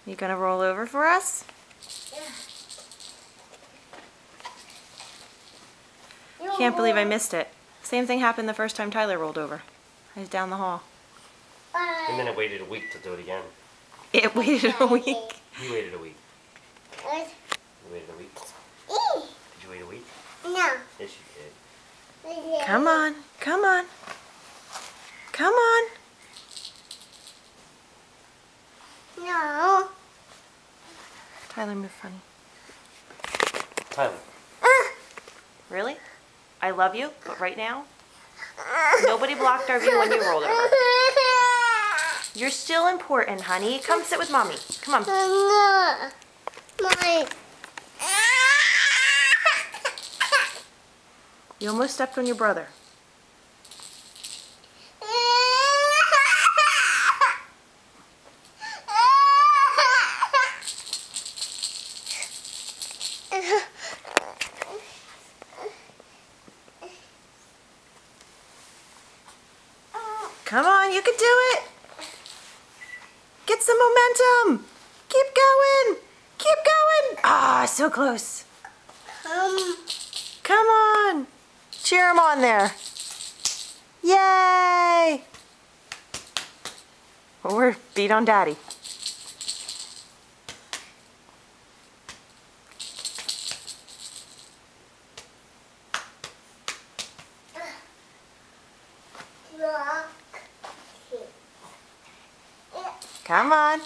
You gonna roll over for us? Can't believe I missed it. Same thing happened the first time Tyler rolled over. I was down the hall. And then it waited a week to do it again. It waited a week. You waited a week. You waited a week? Did you wait a week? No. Yes, you did. Come on, come on. Come on. No. Tyler, move funny. Tyler. Really? I love you, but right now, nobody blocked our view when you rolled over. You're still important, honey. Come sit with Mommy. Come on. No. My. You almost stepped on your brother. Come on, you can do it. Get some momentum. Keep going. Keep going. Ah, so close. Come on. Cheer him on there. Yay. Well, we're beat on Daddy. Come on.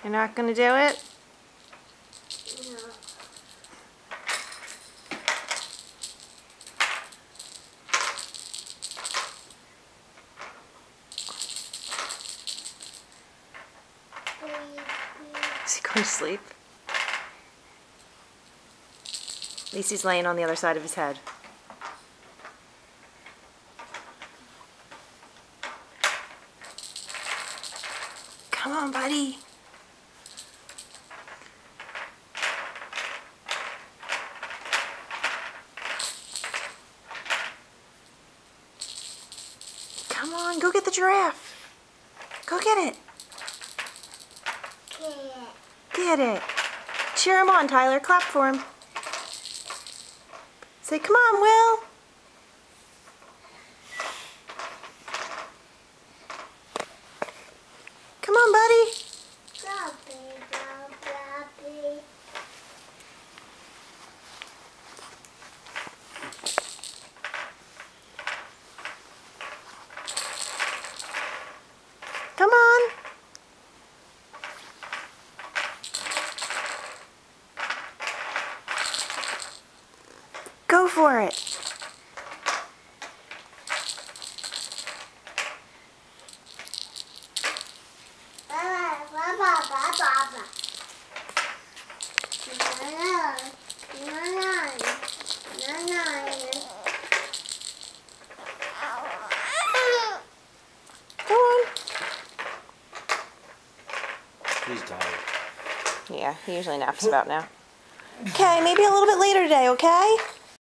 You're not gonna do it? No. Is he going to sleep? At least he's laying on the other side of his head. Come on, buddy. Come on, go get the giraffe. Go get it. Get it. Cheer him on, Tyler. Clap for him. Say, come on, Will. Come on, buddy. Come on. Go for it. Go on. He's tired. Yeah, he usually naps about now. Okay, maybe a little bit later today, okay?